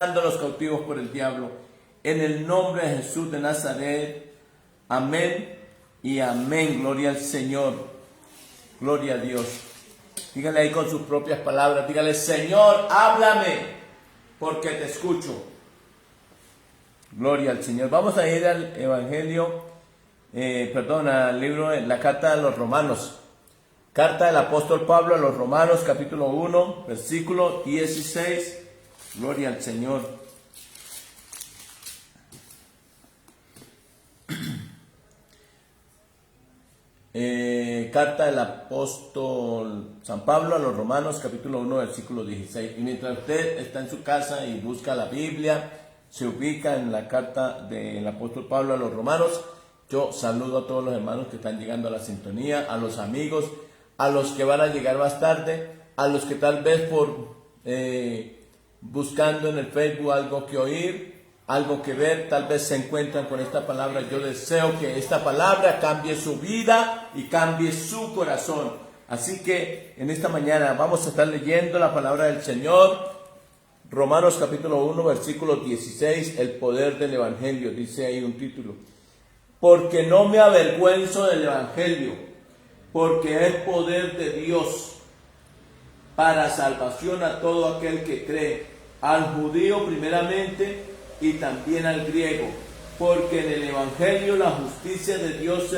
los cautivos por el diablo. En el nombre de Jesús de Nazaret. Amén y amén. Gloria al Señor. Gloria a Dios. Dígale ahí con sus propias palabras. Dígale: Señor, háblame, porque te escucho. Gloria al Señor. Vamos a ir al Evangelio, al libro de la carta de los Romanos. Carta del apóstol Pablo a los Romanos, capítulo 1, versículo 16. Gloria al Señor. Carta del apóstol San Pablo a los Romanos, capítulo 1, versículo 16. Y mientras usted está en su casa y busca la Biblia, se ubica en la carta del apóstol Pablo a los Romanos, yo saludo a todos los hermanos que están llegando a la sintonía, a los amigos, a los que van a llegar más tarde, a los que tal vez por buscando en el Facebook algo que oír, algo que ver, tal vez se encuentran con esta palabra. Yo deseo que esta palabra cambie su vida y cambie su corazón. Así que en esta mañana vamos a estar leyendo la palabra del Señor. Romanos capítulo 1, versículo 16, el poder del Evangelio. Dice ahí un título: porque no me avergüenzo del Evangelio, porque es poder de Dios para salvación a todo aquel que cree, al judío primeramente y también al griego, porque en el Evangelio la justicia de Dios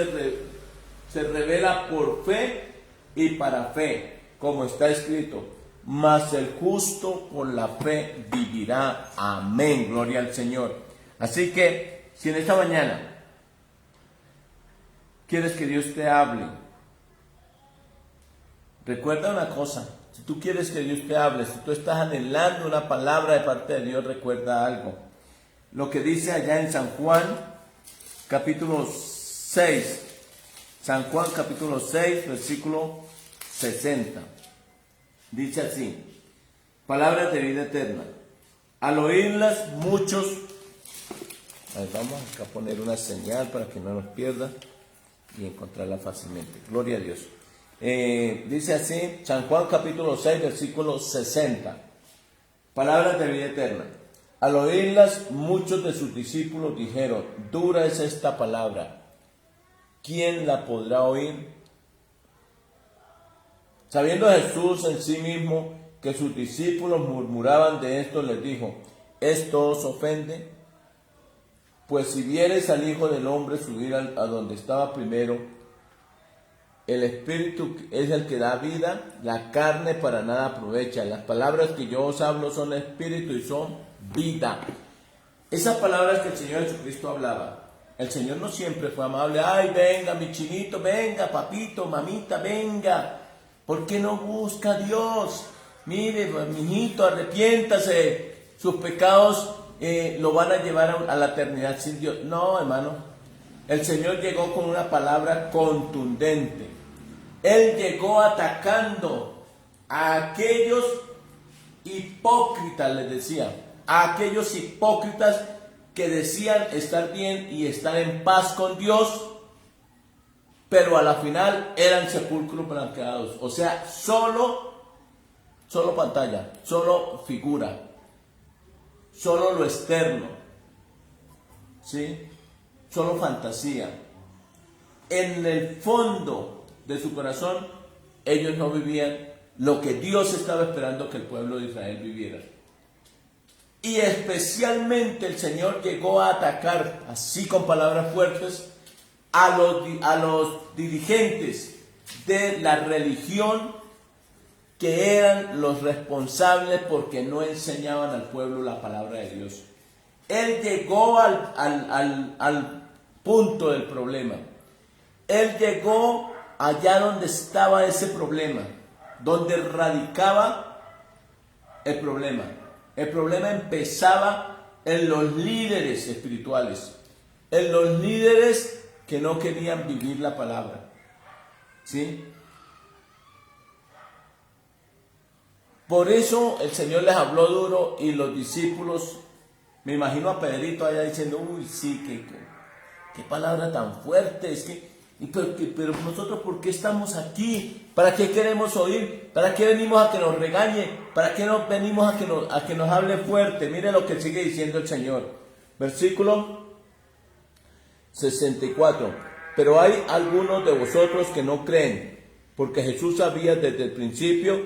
se revela por fe y para fe, como está escrito: mas el justo por la fe vivirá. Amén, gloria al Señor. Así que si en esta mañana quieres que Dios te hable, recuerda una cosa: si tú quieres que Dios te hable, si tú estás anhelando una palabra de parte de Dios, recuerda algo. Lo que dice allá en San Juan, capítulo 6. San Juan, capítulo 6, versículo 60. Dice así: palabras de vida eterna. Al oírlas muchos... vamos acá a poner una señal para que no nos pierda y encontrarla fácilmente. Gloria a Dios. Dice así, San Juan capítulo 6, versículo 60. Palabras de vida eterna. Al oírlas, muchos de sus discípulos dijeron: dura es esta palabra, ¿quién la podrá oír? Sabiendo Jesús en sí mismo que sus discípulos murmuraban de esto, les dijo: ¿esto os ofende? Pues si viereis al Hijo del Hombre subir a donde estaba primero, el Espíritu es el que da vida, la carne para nada aprovecha. Las palabras que yo os hablo son espíritu y son vida. Esas palabras que el Señor Jesucristo hablaba, el Señor no siempre fue amable. Ay, venga mi chinito, venga papito, mamita, venga. ¿Por qué no busca a Dios? Mire, mijito, arrepiéntase. Sus pecados lo van a llevar a la eternidad sin Dios. No, hermano. El Señor llegó con una palabra contundente. Él llegó atacando a aquellos hipócritas, les decía, a aquellos hipócritas que decían estar bien y estar en paz con Dios, pero a la final eran sepulcros blanqueados. O sea, solo pantalla, solo figura, solo lo externo, ¿sí? Solo fantasía. En el fondo de su corazón, ellos no vivían lo que Dios estaba esperando que el pueblo de Israel viviera. Y especialmente el Señor llegó a atacar, así con palabras fuertes, a los dirigentes de la religión, que eran los responsables porque no enseñaban al pueblo la palabra de Dios. Él llegó al punto del problema. Él llegó allá donde estaba ese problema, donde radicaba el problema. El problema empezaba en los líderes espirituales, en los líderes que no querían vivir la palabra, ¿sí? Por eso el Señor les habló duro y los discípulos, me imagino a Pedrito allá diciendo: uy, sí, qué palabra tan fuerte, es que Pero nosotros, ¿por qué estamos aquí? ¿Para qué queremos oír? ¿Para qué venimos a que nos regañe? ¿Para qué no venimos a que nos hable fuerte? Mire lo que sigue diciendo el Señor. Versículo 64. Pero hay algunos de vosotros que no creen, porque Jesús sabía desde el principio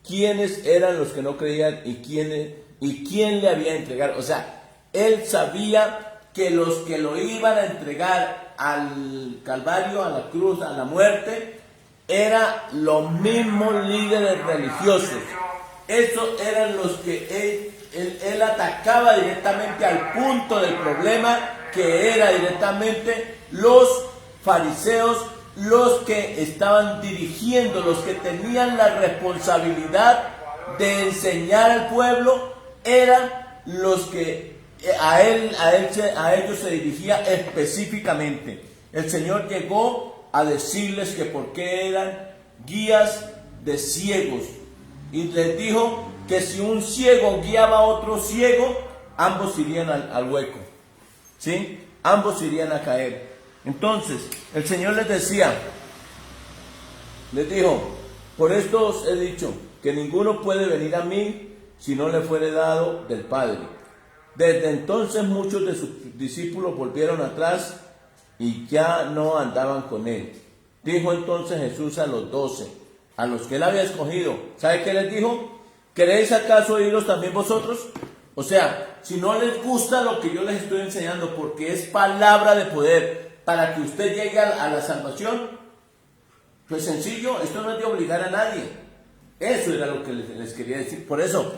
quiénes eran los que no creían y quién le había entregado. O sea, él sabía que los que lo iban a entregar al Calvario, a la cruz, a la muerte, eran los mismos líderes religiosos. Esos eran los que él atacaba directamente al punto del problema, que era directamente los fariseos, los que estaban dirigiendo, los que tenían la responsabilidad de enseñar al pueblo, eran los que a ellos se dirigía específicamente. El Señor llegó a decirles que por qué eran guías de ciegos, y les dijo que si un ciego guiaba a otro ciego, ambos irían al hueco, ¿sí? Ambos irían a caer. Entonces el Señor les dijo: por esto os he dicho que ninguno puede venir a mí si no le fuere dado del Padre. Desde entonces muchos de sus discípulos volvieron atrás y ya no andaban con él. Dijo entonces Jesús a los 12, a los que él había escogido, ¿sabe qué les dijo? ¿Queréis acaso oíros también vosotros? O sea, si no les gusta lo que yo les estoy enseñando, porque es palabra de poder para que usted llegue a la salvación, pues sencillo, esto no es de obligar a nadie. Eso era lo que les quería decir. Por eso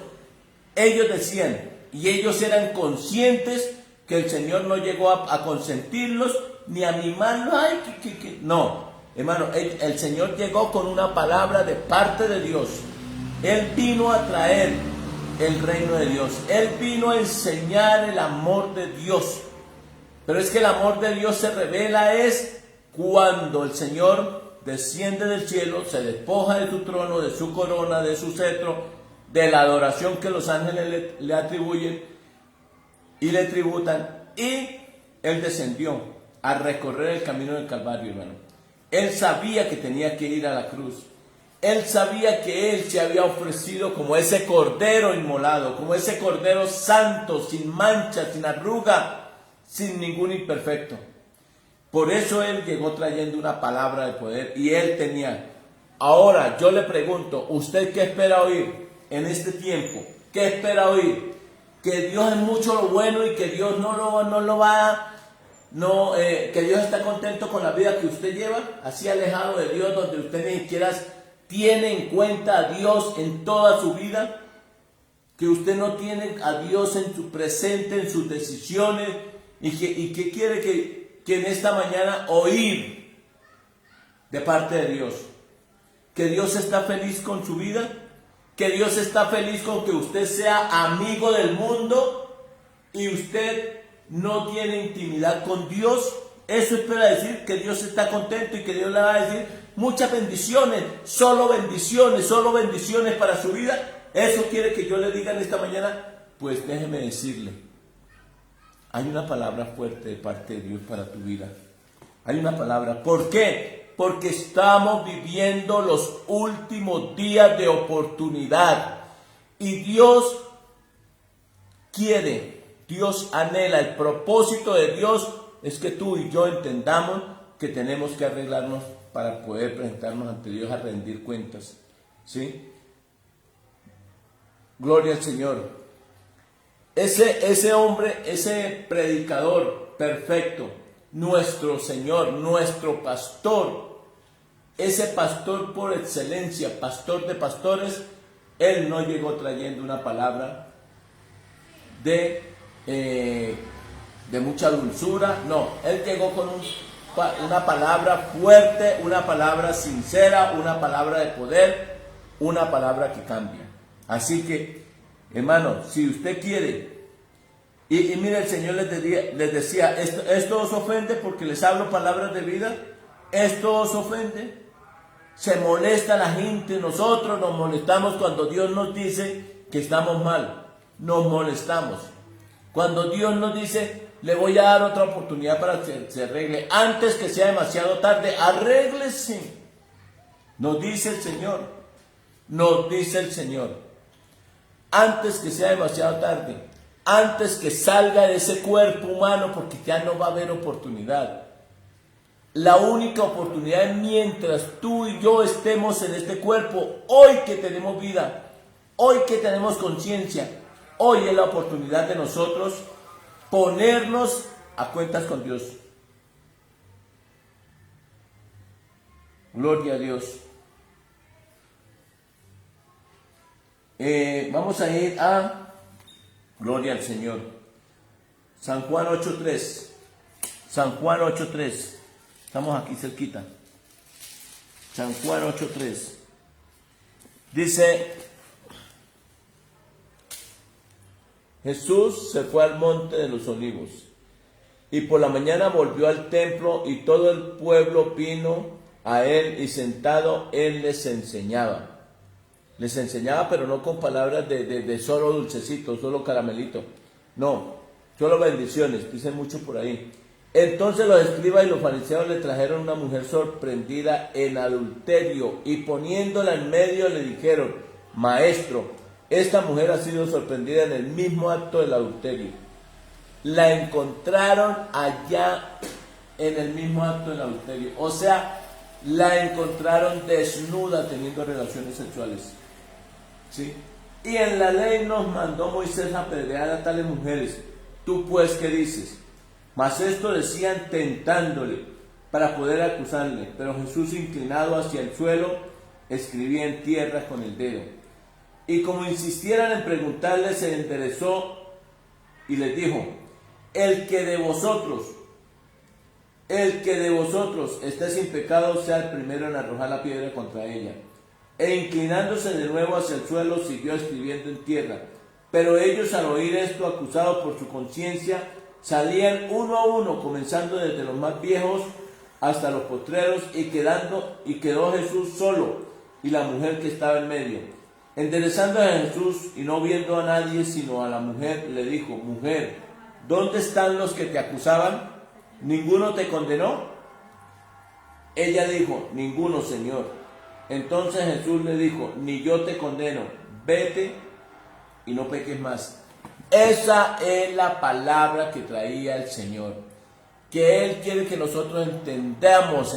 ellos decían, y ellos eran conscientes que el Señor no llegó a consentirlos ni a mimarlos. No, hermano, el Señor llegó con una palabra de parte de Dios. Él vino a traer el reino de Dios. Él vino a enseñar el amor de Dios. Pero es que el amor de Dios se revela es cuando el Señor desciende del cielo, se despoja de su trono, de su corona, de su cetro, de la adoración que los ángeles le atribuyen y le tributan, y Él descendió a recorrer el camino del Calvario, hermano. Él sabía que tenía que ir a la cruz. Él sabía que Él se había ofrecido como ese cordero inmolado, como ese cordero santo, sin mancha, sin arruga, sin ningún imperfecto. Por eso Él llegó trayendo una palabra de poder, y Él tenía. Ahora yo le pregunto, ¿usted qué espera oír en este tiempo? ¿Qué espera oír? Que Dios es mucho lo bueno y que Dios que Dios está contento con la vida que usted lleva, así alejado de Dios, donde usted ni siquiera tiene en cuenta a Dios en toda su vida, que usted no tiene a Dios en su presente, en sus decisiones, y que quiere que en esta mañana oír de parte de Dios, que Dios está feliz con su vida, que Dios está feliz con que usted sea amigo del mundo y usted no tiene intimidad con Dios. Eso es para decir que Dios está contento y que Dios le va a decir muchas bendiciones, solo bendiciones para su vida. Eso quiere que yo le diga en esta mañana. Pues déjeme decirle, hay una palabra fuerte de parte de Dios para tu vida. Hay una palabra. ¿Por qué? Porque estamos viviendo los últimos días de oportunidad. Y Dios quiere, Dios anhela, el propósito de Dios es que tú y yo entendamos que tenemos que arreglarnos para poder presentarnos ante Dios a rendir cuentas. ¿Sí? Gloria al Señor. Ese hombre, ese predicador perfecto, nuestro Señor, nuestro pastor, ese pastor por excelencia, pastor de pastores, Él no llegó trayendo una palabra de mucha dulzura, no, Él llegó con una palabra fuerte, una palabra sincera, una palabra de poder, una palabra que cambia. Así que, hermano, si usted quiere, y mire, el Señor les decía, esto os ofende porque les hablo palabras de vida, esto os ofende, se molesta la gente, nosotros nos molestamos cuando Dios nos dice que estamos mal, nos molestamos. Cuando Dios nos dice, le voy a dar otra oportunidad para que se arregle. Antes que sea demasiado tarde, arréglese. Nos dice el Señor. Nos dice el Señor. Antes que sea demasiado tarde. Antes que salga de ese cuerpo humano, porque ya no va a haber oportunidad. La única oportunidad es mientras tú y yo estemos en este cuerpo. Hoy que tenemos vida. Hoy que tenemos conciencia. Hoy es la oportunidad de nosotros ponernos a cuentas con Dios. Gloria a Dios. Vamos a ir a Gloria al Señor. San Juan 8:3. San Juan 8:3. Estamos aquí cerquita. San Juan 8:3. Dice: Jesús se fue al monte de los olivos y por la mañana volvió al templo y todo el pueblo vino a él y sentado él les enseñaba. Les enseñaba, pero no con palabras de solo dulcecito, solo caramelito. No, solo bendiciones, dicen mucho por ahí. Entonces los escribas y los fariseos le trajeron una mujer sorprendida en adulterio y poniéndola en medio le dijeron: Maestro, esta mujer ha sido sorprendida en el mismo acto del adulterio. La encontraron allá en el mismo acto del adulterio. O sea, la encontraron desnuda teniendo relaciones sexuales. ¿Sí? Y en la ley nos mandó Moisés a apedrear a tales mujeres. ¿Tú pues qué dices? Mas esto decían tentándole para poder acusarle. Pero Jesús, inclinado hacia el suelo, escribía en tierra con el dedo. Y como insistieran en preguntarle, se enderezó y les dijo: el que de vosotros esté sin pecado, sea el primero en arrojar la piedra contra ella. E inclinándose de nuevo hacia el suelo, siguió escribiendo en tierra. Pero ellos, al oír esto, acusados por su conciencia, salían uno a uno, comenzando desde los más viejos hasta los postreros, y quedó Jesús solo y la mujer que estaba en medio. Enderezándose a Jesús y no viendo a nadie sino a la mujer, le dijo: Mujer, ¿dónde están los que te acusaban? ¿Ninguno te condenó? Ella dijo: Ninguno, Señor. Entonces Jesús le dijo: Ni yo te condeno, vete y no peques más. Esa es la palabra que traía el Señor, que Él quiere que nosotros entendamos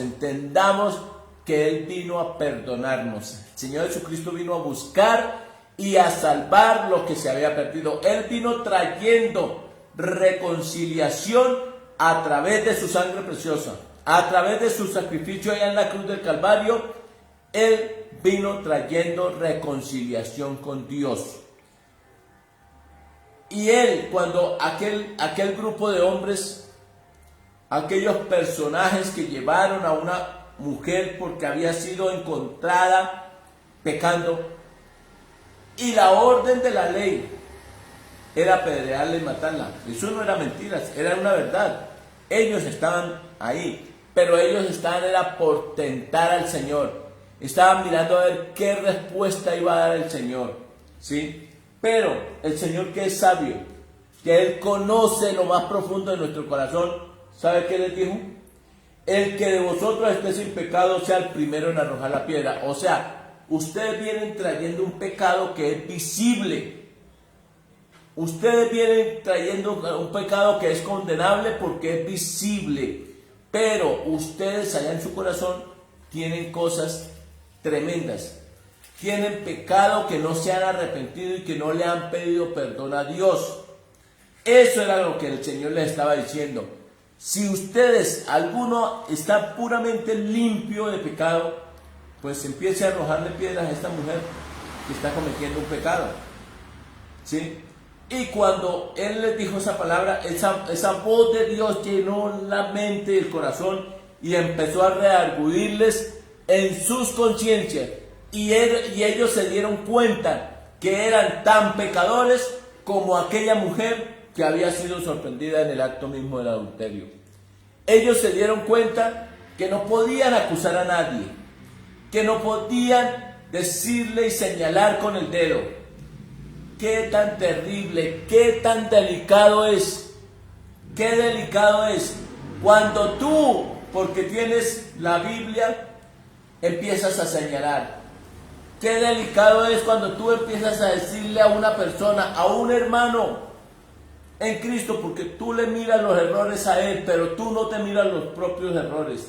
que Él vino a perdonarnos. El Señor Jesucristo vino a buscar y a salvar lo que se había perdido. Él vino trayendo reconciliación a través de su sangre preciosa, a través de su sacrificio allá en la cruz del Calvario. Él vino trayendo reconciliación con Dios. Y Él, cuando aquel grupo de hombres, aquellos personajes que llevaron a una mujer porque había sido encontrada pecando, y la orden de la ley era apedrearla y matarla. Eso no era mentiras, era una verdad. Ellos estaban ahí, pero ellos era por tentar al Señor. Estaban mirando a ver qué respuesta iba a dar el Señor, ¿sí? Pero el Señor, que es sabio, que Él conoce lo más profundo de nuestro corazón, ¿sabe qué les dijo? El que de vosotros esté sin pecado, sea el primero en arrojar la piedra. O sea, ustedes vienen trayendo un pecado que es visible. Ustedes vienen trayendo un pecado que es condenable porque es visible. Pero ustedes allá en su corazón tienen cosas tremendas. Tienen pecado que no se han arrepentido y que no le han pedido perdón a Dios. Eso era lo que el Señor les estaba diciendo. Si ustedes, alguno está puramente limpio de pecado, pues empiece a arrojarle piedras a esta mujer que está cometiendo un pecado, ¿sí? Y cuando Él les dijo esa palabra, esa voz de Dios llenó la mente y el corazón y empezó a redarguirles en sus conciencias. Y ellos se dieron cuenta que eran tan pecadores como aquella mujer que había sido sorprendida en el acto mismo del adulterio. Ellos se dieron cuenta que no podían acusar a nadie, que no podían decirle y señalar con el dedo. Qué tan terrible, qué tan delicado es Qué delicado es cuando tú, porque tienes la Biblia, empiezas a señalar. Qué delicado es cuando tú empiezas a decirle a una persona, a un hermano en Cristo, porque tú le miras los errores a él, pero tú no te miras los propios errores.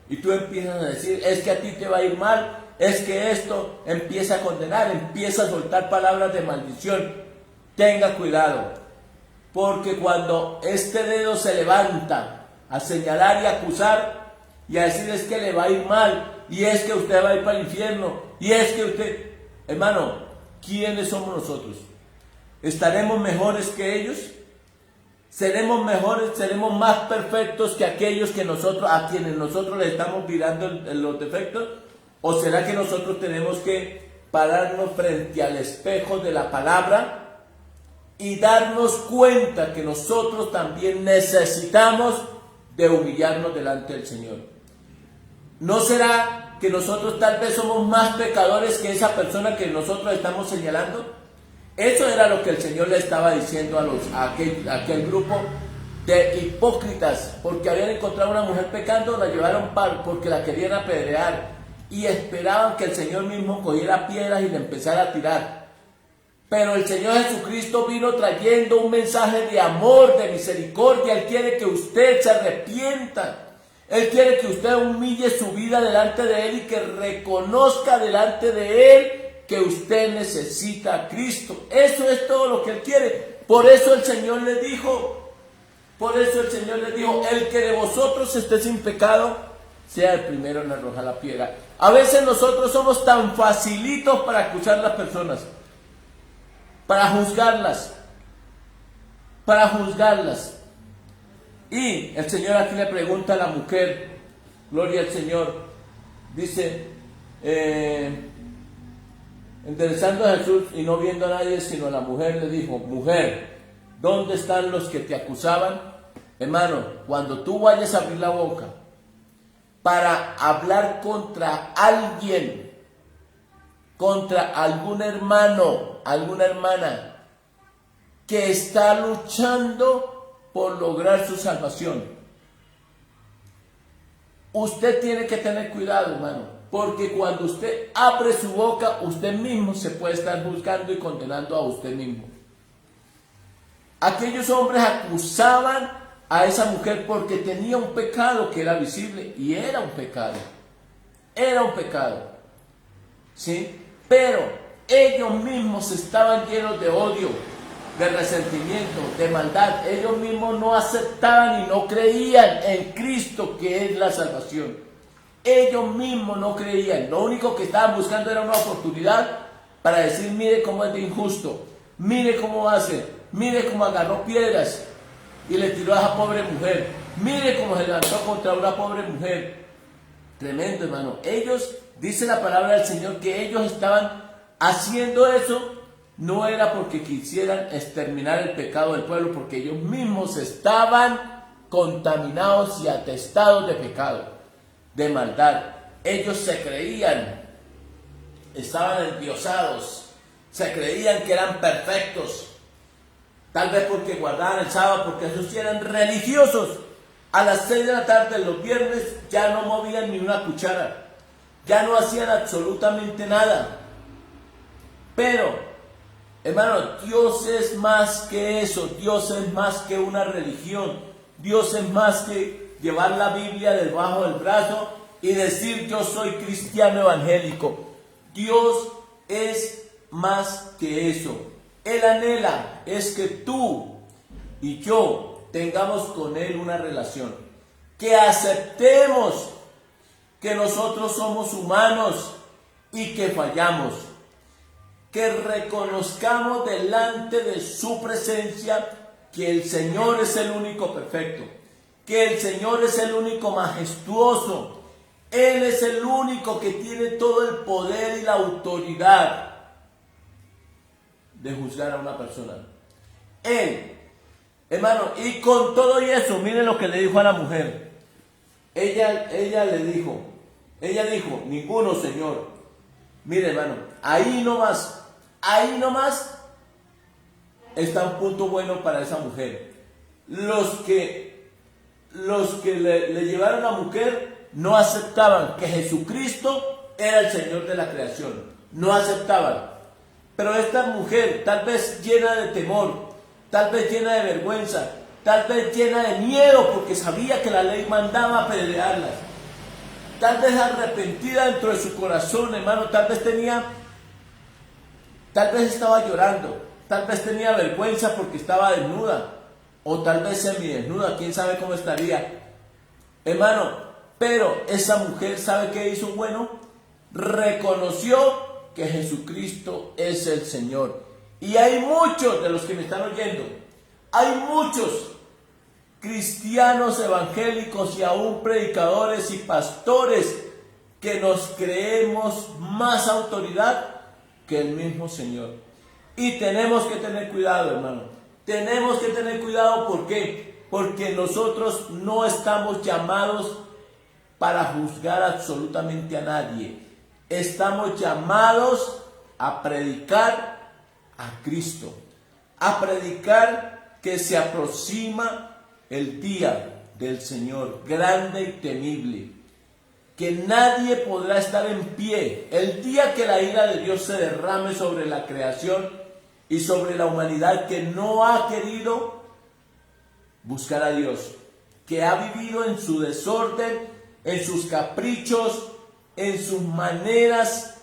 Y tú empiezas a decir, es que a ti te va a ir mal, es que esto, empieza a condenar, empieza a soltar palabras de maldición. Tenga cuidado, porque cuando este dedo se levanta a señalar y acusar y a decir es que le va a ir mal, y es que usted va a ir para el infierno, y es que usted, hermano, ¿quiénes somos nosotros? ¿Estaremos mejores que ellos? ¿Seremos mejores, seremos más perfectos que aquellos que nosotros, a quienes nosotros le estamos mirando los defectos? ¿O será que nosotros tenemos que pararnos frente al espejo de la palabra y darnos cuenta que nosotros también necesitamos de humillarnos delante del Señor? ¿No será que nosotros tal vez somos más pecadores que esa persona que nosotros estamos señalando? Eso era lo que el Señor le estaba diciendo a aquel grupo de hipócritas, porque habían encontrado a una mujer pecando, la llevaron porque la querían apedrear y esperaban que el Señor mismo cogiera piedras y le empezara a tirar. Pero el Señor Jesucristo vino trayendo un mensaje de amor, de misericordia. Él quiere que usted se arrepienta. Él quiere que usted humille su vida delante de Él y que reconozca delante de Él que usted necesita a Cristo. Eso es todo lo que Él quiere. Por eso el Señor le dijo, el que de vosotros esté sin pecado, sea el primero en arrojar la piedra. A veces nosotros somos tan facilitos para acusar a las personas, para juzgarlas. Y el Señor aquí le pregunta a la mujer, gloria al Señor, dice, enderezando a Jesús y no viendo a nadie sino a la mujer, le dijo, mujer, ¿dónde están los que te acusaban? Hermano, cuando tú vayas a abrir la boca para hablar contra alguien, contra algún hermano, alguna hermana que está luchando por lograr su salvación, usted tiene que tener cuidado, hermano, porque cuando usted abre su boca, usted mismo se puede estar juzgando y condenando a usted mismo. Aquellos hombres acusaban a esa mujer porque tenía un pecado que era visible, y era un pecado, ¿sí? Pero ellos mismos estaban llenos de odio, de resentimiento, de maldad. Ellos mismos no aceptaban y no creían en Cristo, que es la salvación. Ellos mismos no creían. Lo único que estaban buscando era una oportunidad para decir, mire cómo es de injusto, mire cómo hace, mire cómo agarró piedras y le tiró a esa pobre mujer, mire cómo se levantó contra una pobre mujer. Tremendo, hermano. Ellos, dice la palabra del Señor, que ellos estaban haciendo eso no era porque quisieran exterminar el pecado del pueblo, porque ellos mismos estaban contaminados y atestados de pecado, de maldad. Ellos se creían, estaban endiosados, se creían que eran perfectos, tal vez porque guardaban el sábado, porque esos sí eran religiosos. A las 6 de la tarde los viernes ya no movían ni una cuchara, ya no hacían absolutamente nada. Pero hermano, Dios es más que eso. Dios es más que una religión. Dios es más que llevar la Biblia debajo del brazo y decir yo soy cristiano evangélico. Dios es más que eso. Él anhela es que tú y yo tengamos con Él una relación. Que aceptemos que nosotros somos humanos y que fallamos. Que reconozcamos delante de su presencia que el Señor es el único perfecto, que el Señor es el único majestuoso, Él es el único que tiene todo el poder y la autoridad de juzgar a una persona. Él, hermano, y con todo y eso, miren lo que le dijo a la mujer. Ella dijo, ninguno, Señor. Mire, hermano, ahí nomás está un punto bueno para esa mujer. los que le llevaron a la mujer no aceptaban que Jesucristo era el Señor de la creación. No aceptaban. Pero esta mujer, tal vez llena de temor, tal vez llena de vergüenza, tal vez llena de miedo porque sabía que la ley mandaba apedrearlas, tal vez arrepentida dentro de su corazón, hermano, tal vez estaba llorando, tal vez tenía vergüenza porque estaba desnuda, o tal vez semidesnuda, quién sabe cómo estaría, hermano. Pero esa mujer, ¿sabe qué hizo bueno? Reconoció que Jesucristo es el Señor. Y hay muchos de los que me están oyendo, hay muchos cristianos evangélicos y aún predicadores y pastores que nos creemos más autoridad que el mismo Señor. Y tenemos que tener cuidado, hermano. Tenemos que tener cuidado, ¿por qué? Porque nosotros no estamos llamados para juzgar absolutamente a nadie. Estamos llamados a predicar a Cristo, a predicar que se aproxima el día del Señor, grande y temible, que nadie podrá estar en pie el día que la ira de Dios se derrame sobre la creación y sobre la humanidad que no ha querido buscar a Dios, que ha vivido en su desorden, en sus caprichos, en sus maneras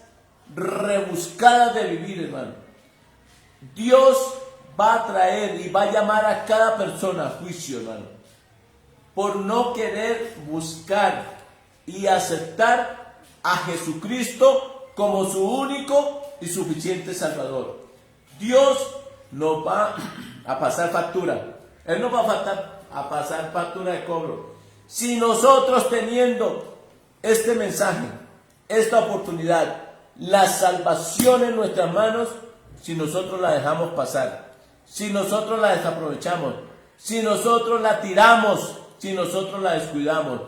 rebuscadas de vivir, hermano. Dios va a traer y va a llamar a cada persona a juicio, hermano, por no querer buscar y aceptar a Jesucristo como su único y suficiente Salvador. Dios nos va a pasar factura. Él nos va a pasar factura de cobro. Si nosotros, teniendo este mensaje, esta oportunidad, la salvación en nuestras manos, si nosotros la dejamos pasar, si nosotros la desaprovechamos, si nosotros la tiramos, si nosotros la descuidamos,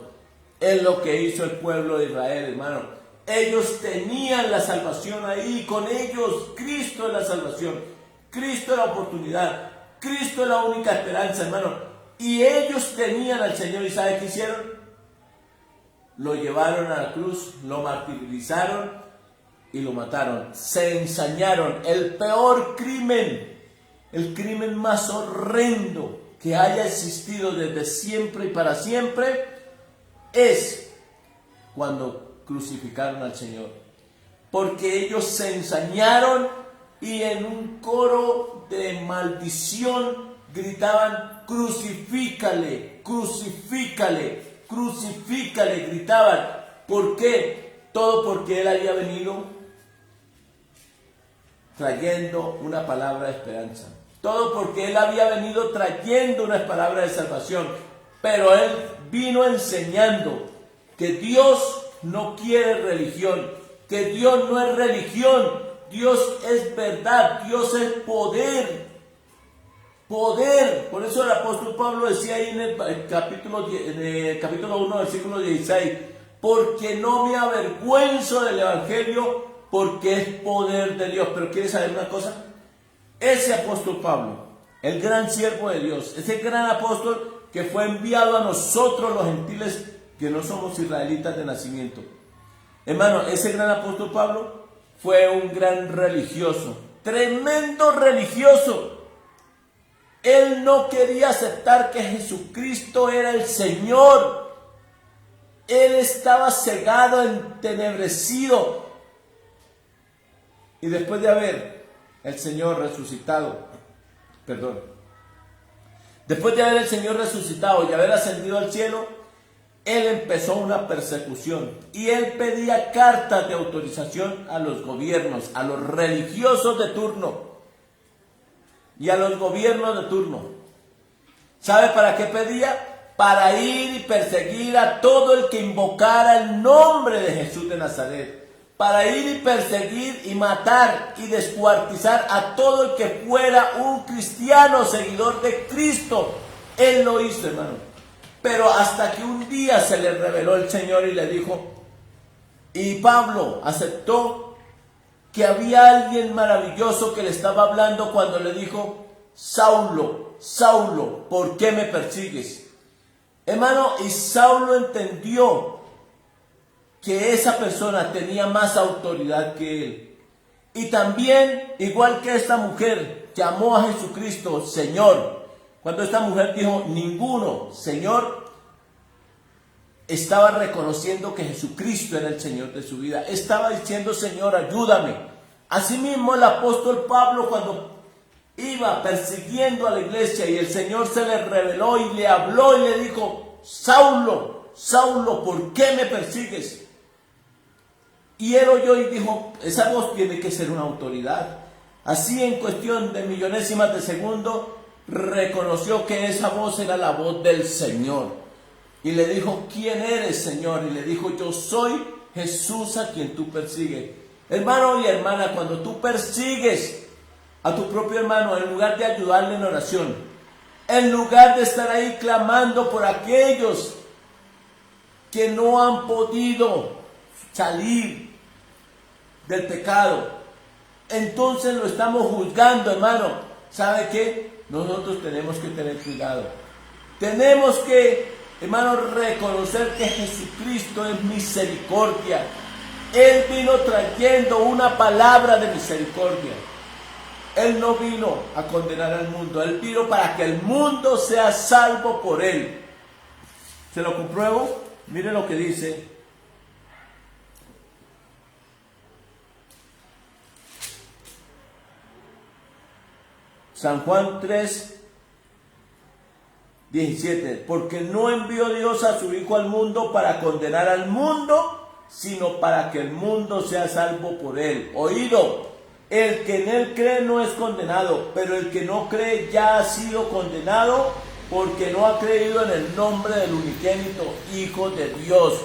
es lo que hizo el pueblo de Israel, hermano. Ellos tenían la salvación ahí, con ellos Cristo es la salvación, Cristo es la oportunidad, Cristo es la única esperanza, hermano. Y ellos tenían al Señor, ¿y sabe qué hicieron? Lo llevaron a la cruz, lo martirizaron y lo mataron. Se ensañaron. El peor crimen, el crimen más horrendo que haya existido desde siempre y para siempre, es cuando crucificaron al Señor. Porque ellos se ensañaron y en un coro de maldición gritaban: crucifícale, crucifícale, crucifícale, gritaban. ¿Por qué? Todo porque Él había venido trayendo una palabra de esperanza. Todo porque Él había venido trayendo una palabra de salvación. Pero Él vino enseñando que Dios no quiere religión, que Dios no es religión, Dios es verdad, Dios es poder. Poder. Por eso el apóstol Pablo decía ahí en el capítulo 1, versículo 16: porque no me avergüenzo del evangelio, porque es poder de Dios. Pero ¿quieres saber una cosa? Ese apóstol Pablo, el gran siervo de Dios, ese gran apóstol que fue enviado a nosotros los gentiles que no somos israelitas de nacimiento, hermano, ese gran apóstol Pablo fue un gran religioso, tremendo religioso. Él no quería aceptar que Jesucristo era el Señor. Él estaba cegado, entenebrecido. Y después de haber el Señor resucitado, después de haber el Señor resucitado y haber ascendido al cielo, Él empezó una persecución. Y Él pedía cartas de autorización a los gobiernos, a los religiosos de turno y a los gobiernos de turno. ¿Sabe para qué pedía? Para ir y perseguir a todo el que invocara el nombre de Jesús de Nazaret. Para ir y perseguir y matar y descuartizar a todo el que fuera un cristiano, seguidor de Cristo. Él lo hizo, hermano. Pero hasta que un día se le reveló el Señor y le dijo, y Pablo aceptó que había alguien maravilloso que le estaba hablando cuando le dijo: Saulo, Saulo, ¿por qué me persigues? Hermano, y Saulo entendió que esa persona tenía más autoridad que él. Y también, igual que esta mujer, llamó a Jesucristo Señor. Cuando esta mujer dijo ninguno, Señor, estaba reconociendo que Jesucristo era el Señor de su vida. Estaba diciendo, Señor, ayúdame. Asimismo, el apóstol Pablo, cuando iba persiguiendo a la iglesia y el Señor se le reveló y le habló y le dijo, Saulo, Saulo, ¿por qué me persigues? Y él oyó y dijo, esa voz tiene que ser una autoridad. Así, en cuestión de millonésimas de segundo, reconoció que esa voz era la voz del Señor. Y le dijo, ¿quién eres, Señor? Y le dijo, yo soy Jesús a quien tú persigues. Hermano y hermana, cuando tú persigues a tu propio hermano, en lugar de ayudarle en oración, en lugar de estar ahí clamando por aquellos que no han podido salir del pecado, entonces lo estamos juzgando, hermano. ¿Sabe qué? Nosotros tenemos que tener cuidado. Tenemos que, hermano, reconocer que Jesucristo es misericordia. Él vino trayendo una palabra de misericordia. Él no vino a condenar al mundo. Él vino para que el mundo sea salvo por él. ¿Se lo compruebo? Mire lo que dice. San Juan 3, 17. Porque no envió Dios a su Hijo al mundo para condenar al mundo, sino para que el mundo sea salvo por él. Oído, el que en él cree no es condenado, pero el que no cree ya ha sido condenado, porque no ha creído en el nombre del unigénito Hijo de Dios.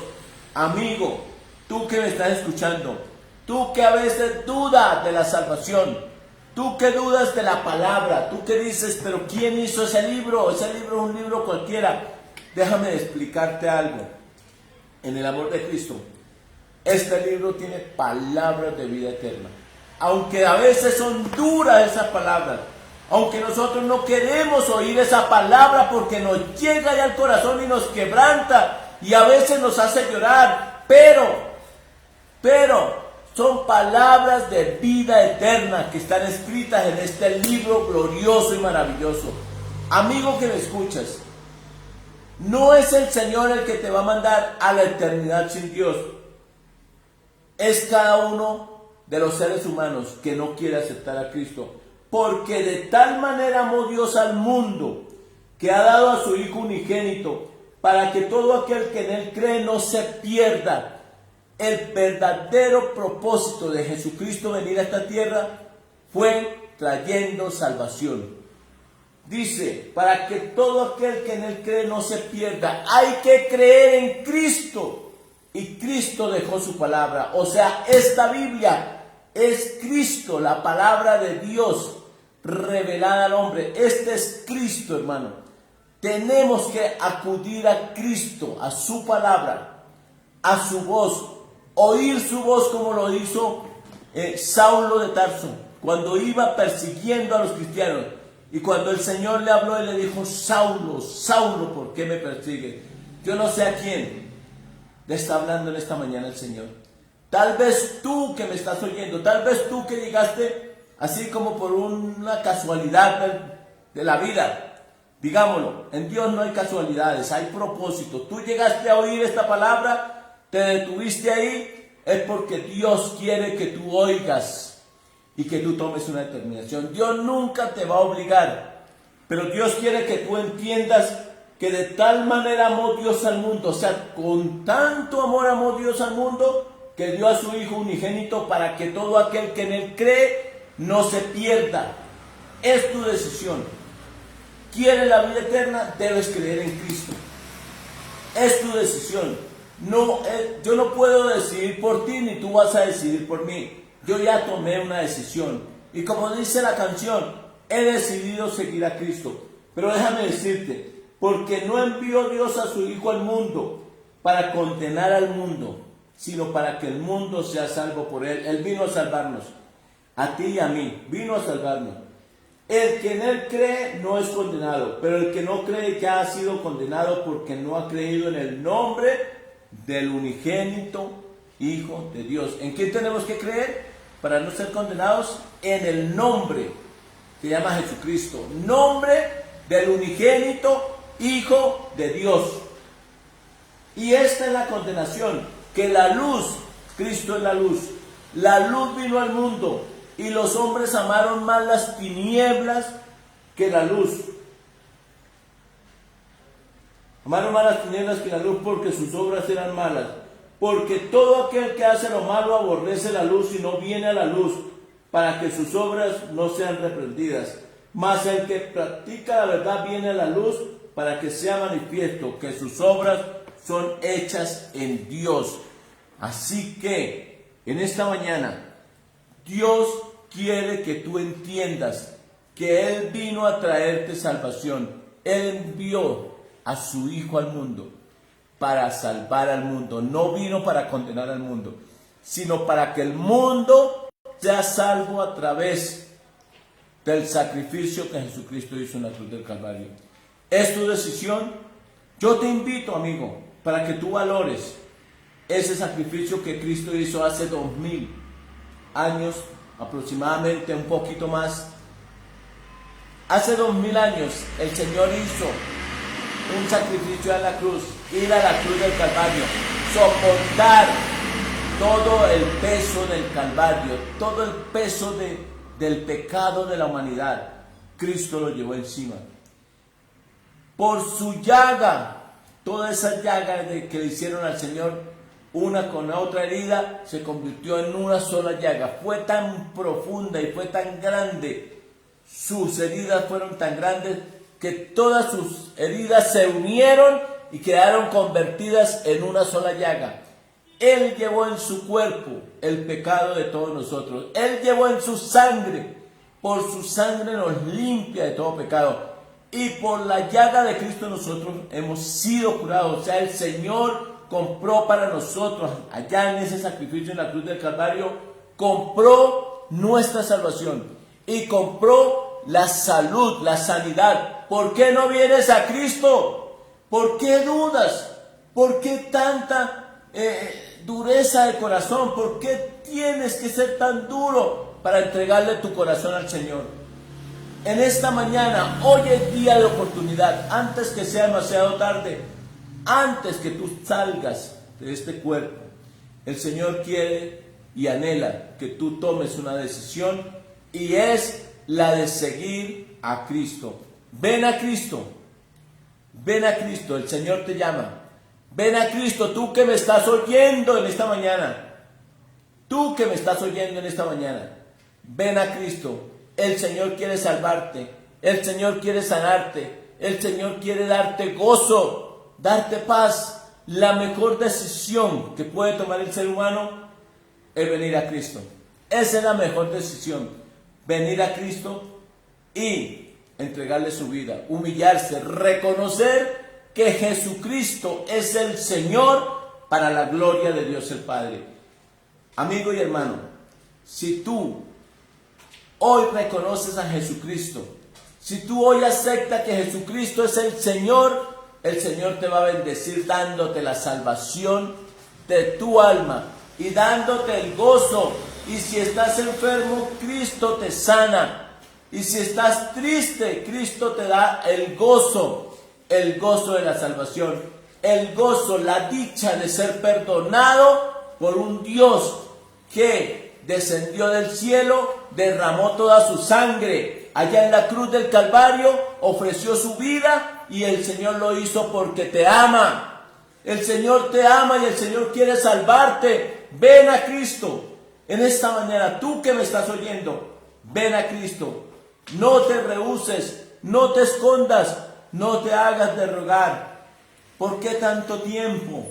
Amigo, tú que me estás escuchando, tú que a veces dudas de la salvación, tú que dudas de la palabra, tú que dices, pero ¿quién hizo ese libro? Ese libro es un libro cualquiera. Déjame explicarte algo. En el amor de Cristo, este libro tiene palabras de vida eterna. Aunque a veces son duras esas palabras, aunque nosotros no queremos oír esa palabra porque nos llega ya al corazón y nos quebranta y a veces nos hace llorar, pero son palabras de vida eterna que están escritas en este libro glorioso y maravilloso. Amigo que me escuchas, no es el Señor el que te va a mandar a la eternidad sin Dios. Es cada uno de los seres humanos que no quiere aceptar a Cristo. Porque de tal manera amó Dios al mundo, que ha dado a su Hijo unigénito, para que todo aquel que en él cree no se pierda. El verdadero propósito de Jesucristo venir a esta tierra fue trayendo salvación. Dice, para que todo aquel que en él cree no se pierda. Hay que creer en Cristo. Y Cristo dejó su palabra. O sea, esta Biblia es Cristo, la palabra de Dios revelada al hombre. Este es Cristo, hermano. Tenemos que acudir a Cristo, a su palabra, a su voz, oír su voz como lo hizo Saulo de Tarso, cuando iba persiguiendo a los cristianos. Y cuando el Señor le habló y le dijo, Saulo, Saulo, ¿por qué me persigues? Yo no sé a quién le está hablando en esta mañana el Señor. Tal vez tú que me estás oyendo, tal vez tú que llegaste así como por una casualidad de la vida. Digámoslo, en Dios no hay casualidades, hay propósito. Tú llegaste a oír esta palabra, te detuviste ahí, es porque Dios quiere que tú oigas y que tú tomes una determinación. Dios nunca te va a obligar, pero Dios quiere que tú entiendas que de tal manera amó Dios al mundo, o sea, con tanto amor amó Dios al mundo, que dio a su Hijo unigénito para que todo aquel que en él cree no se pierda. Es tu decisión. ¿Quieres la vida eterna? Debes creer en Cristo. Es tu decisión. Yo no puedo decidir por ti, ni tú vas a decidir por mí. Yo ya tomé una decisión. Y como dice la canción, he decidido seguir a Cristo. Pero déjame decirte, porque no envió Dios a su Hijo al mundo para condenar al mundo, sino para que el mundo sea salvo por él. Él vino a salvarnos, a ti y a mí, vino a salvarnos. El que en él cree no es condenado, pero el que no cree ya ha sido condenado porque no ha creído en el nombre del unigénito Hijo de Dios. ¿En quién tenemos que creer para no ser condenados? En el nombre que llama Jesucristo, nombre del unigénito Hijo de Dios. Y esta es la condenación, que la luz, Cristo es la luz vino al mundo y los hombres amaron más las tinieblas que la luz. Amaron más las tinieblas que la luz porque sus obras eran malas. Porque todo aquel que hace lo malo aborrece la luz y no viene a la luz, para que sus obras no sean reprendidas. Mas el que practica la verdad viene a la luz, para que sea manifiesto que sus obras son hechas en Dios. Así que en esta mañana Dios quiere que tú entiendas que Él vino a traerte salvación. Él envió a su Hijo al mundo para salvar al mundo. No vino para condenar al mundo, sino para que el mundo sea salvo a través del sacrificio que Jesucristo hizo en la cruz del Calvario. Es tu decisión. Yo te invito, amigo, para que tú valores ese sacrificio que Cristo hizo hace 2000 años, aproximadamente un poquito más. Hace 2000 años el Señor hizo un sacrificio en la cruz, ir a la cruz del Calvario, soportar todo el peso del Calvario, todo el peso del pecado de la humanidad. Cristo lo llevó encima. Por su llaga, toda esa llaga que le hicieron al Señor, una con la otra herida, se convirtió en una sola llaga. Fue tan profunda y fue tan grande, sus heridas fueron tan grandes, que todas sus heridas se unieron y quedaron convertidas en una sola llaga. Él llevó en su cuerpo el pecado de todos nosotros. Él llevó en su sangre. Por su sangre nos limpia de todo pecado. Y por la llaga de Cristo nosotros hemos sido curados. O sea, el Señor compró para nosotros, allá en ese sacrificio en la cruz del Calvario, compró nuestra salvación. Y compró la salud, la sanidad. ¿Por qué no vienes a Cristo? ¿Por qué dudas? ¿Por qué tanta dureza de corazón? ¿Por qué tienes que ser tan duro para entregarle tu corazón al Señor? En esta mañana, hoy es día de oportunidad, antes que sea demasiado tarde, antes que tú salgas de este cuerpo, el Señor quiere y anhela que tú tomes una decisión, y es la de seguir a Cristo. Ven a Cristo, ven a Cristo, el Señor te llama. Ven a Cristo, tú que me estás oyendo en esta mañana, tú que me estás oyendo en esta mañana, ven a Cristo. El Señor quiere salvarte, el Señor quiere sanarte, el Señor quiere darte gozo, darte paz. La mejor decisión que puede tomar el ser humano es venir a Cristo. Esa es la mejor decisión, venir a Cristo y entregarle su vida, humillarse, reconocer que Jesucristo es el Señor para la gloria de Dios el Padre. Amigo y hermano, si tú hoy reconoces a Jesucristo, si tú hoy aceptas que Jesucristo es el Señor te va a bendecir dándote la salvación de tu alma y dándote el gozo. Y si estás enfermo, Cristo te sana. Y si estás triste, Cristo te da el gozo de la salvación, el gozo, la dicha de ser perdonado por un Dios que descendió del cielo, derramó toda su sangre allá en la cruz del Calvario, ofreció su vida, y el Señor lo hizo porque te ama. El Señor te ama y el Señor quiere salvarte. Ven a Cristo. En esta mañana, tú que me estás oyendo, ven a Cristo. No te rehúses, no te escondas, no te hagas de rogar. ¿Por qué tanto tiempo?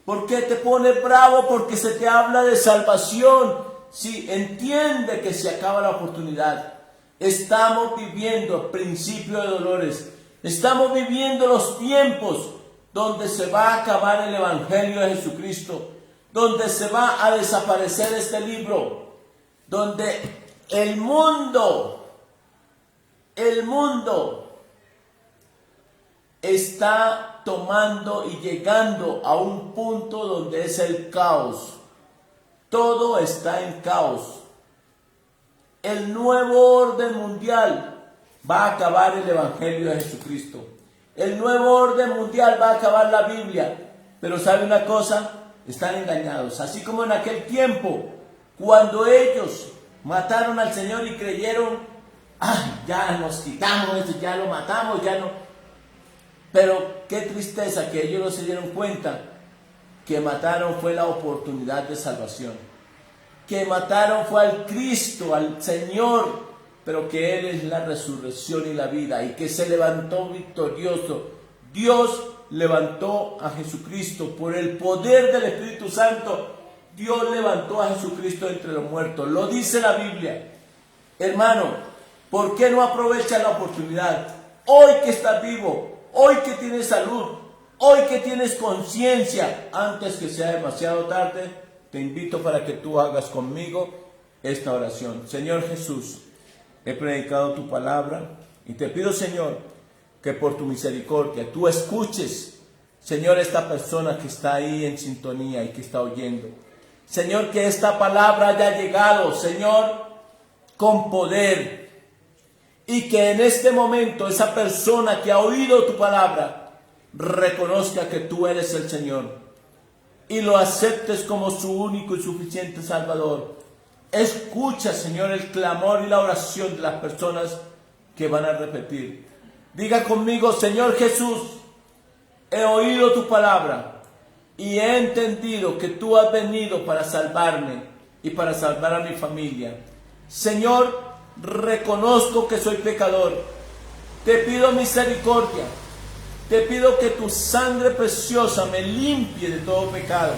¿Por qué te pones bravo porque se te habla de salvación? Sí, entiende que se acaba la oportunidad. Estamos viviendo principio de dolores. Estamos viviendo los tiempos donde se va a acabar el Evangelio de Jesucristo, donde se va a desaparecer este libro, donde el mundo El mundo está tomando y llegando a un punto donde es el caos. Todo está en caos. El nuevo orden mundial va a acabar el Evangelio de Jesucristo. El nuevo orden mundial va a acabar la Biblia. Pero ¿sabe una cosa? Están engañados. Así como en aquel tiempo, cuando ellos mataron al Señor y creyeron, ya nos quitamos esto, ya lo matamos, ya no. Pero qué tristeza que ellos no se dieron cuenta que mataron fue la oportunidad de salvación. Que mataron fue al Cristo, al Señor, pero que Él es la resurrección y la vida, y que se levantó victorioso. Dios levantó a Jesucristo por el poder del Espíritu Santo. Dios levantó a Jesucristo entre los muertos. Lo dice la Biblia. Hermano, ¿por qué no aprovechas la oportunidad? Hoy que estás vivo, hoy que tienes salud, hoy que tienes conciencia, antes que sea demasiado tarde, te invito para que tú hagas conmigo esta oración. Señor Jesús, he predicado tu palabra y te pido, Señor, que por tu misericordia tú escuches, Señor, esta persona que está ahí en sintonía y que está oyendo. Señor, que esta palabra haya llegado, Señor, con poder, y que en este momento esa persona que ha oído tu palabra reconozca que tú eres el Señor y lo aceptes como su único y suficiente Salvador. Escucha, Señor, el clamor y la oración de las personas que van a repetir. Diga conmigo: Señor Jesús, he oído tu palabra y he entendido que tú has venido para salvarme y para salvar a mi familia. Señor, reconozco que soy pecador. Te pido misericordia. Te pido que tu sangre preciosa me limpie de todo pecado.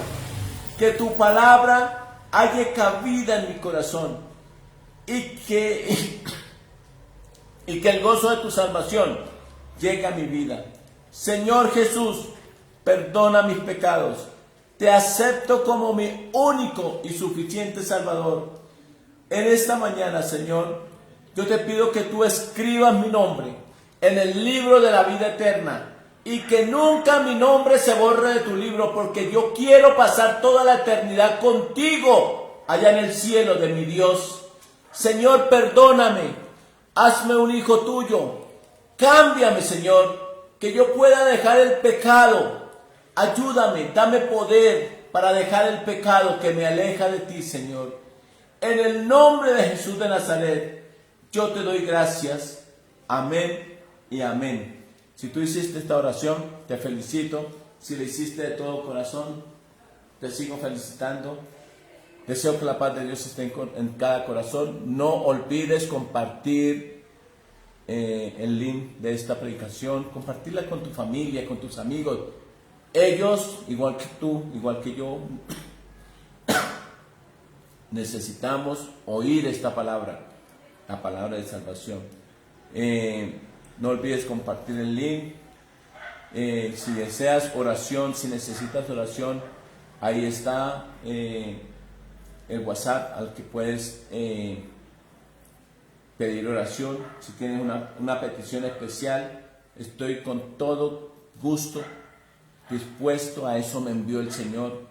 Que tu palabra haya cabida en mi corazón. Y que el gozo de tu salvación llegue a mi vida. Señor Jesús, perdona mis pecados. Te acepto como mi único y suficiente Salvador. En esta mañana, Señor, yo te pido que tú escribas mi nombre en el libro de la vida eterna y que nunca mi nombre se borre de tu libro, porque yo quiero pasar toda la eternidad contigo allá en el cielo de mi Dios. Señor, perdóname, hazme un hijo tuyo, cámbiame, Señor, que yo pueda dejar el pecado. Ayúdame, dame poder para dejar el pecado que me aleja de ti, Señor. En el nombre de Jesús de Nazaret, yo te doy gracias. Amén y amén. Si tú hiciste esta oración, te felicito. Si la hiciste de todo corazón, te sigo felicitando. Deseo que la paz de Dios esté en cada corazón. No olvides compartir el link de esta predicación, compartirla con tu familia, con tus amigos. Ellos, igual que tú, igual que yo, necesitamos oír esta palabra, la palabra de salvación. No olvides compartir el link. Si deseas oración, si necesitas oración, ahí está el WhatsApp al que puedes pedir oración. Si tienes una petición especial, estoy con todo gusto dispuesto. A eso me envió el Señor,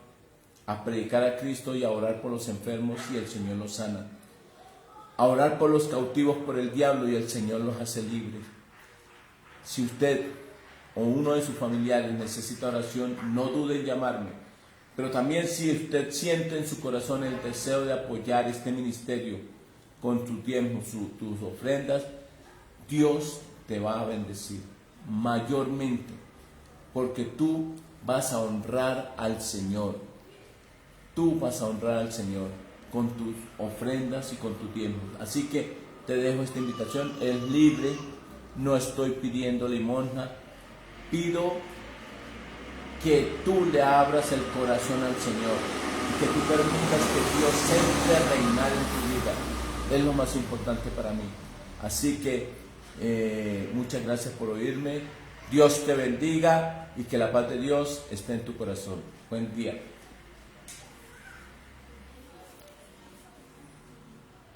a predicar a Cristo y a orar por los enfermos y el Señor los sana, a orar por los cautivos por el diablo y el Señor los hace libres. Si usted o uno de sus familiares necesita oración, no dude en llamarme. Pero también, si usted siente en su corazón el deseo de apoyar este ministerio con tus diezmos, tus ofrendas, Dios te va a bendecir mayormente, porque tú vas a honrar al Señor. Tú vas a honrar al Señor con tus ofrendas y con tus diezmos. Así que te dejo esta invitación, es libre, no estoy pidiendo limosna, pido que tú le abras el corazón al Señor y que tú permitas que Dios entre a reinar en tu vida. Es lo más importante para mí. Así que muchas gracias por oírme. Dios te bendiga y que la paz de Dios esté en tu corazón. Buen día.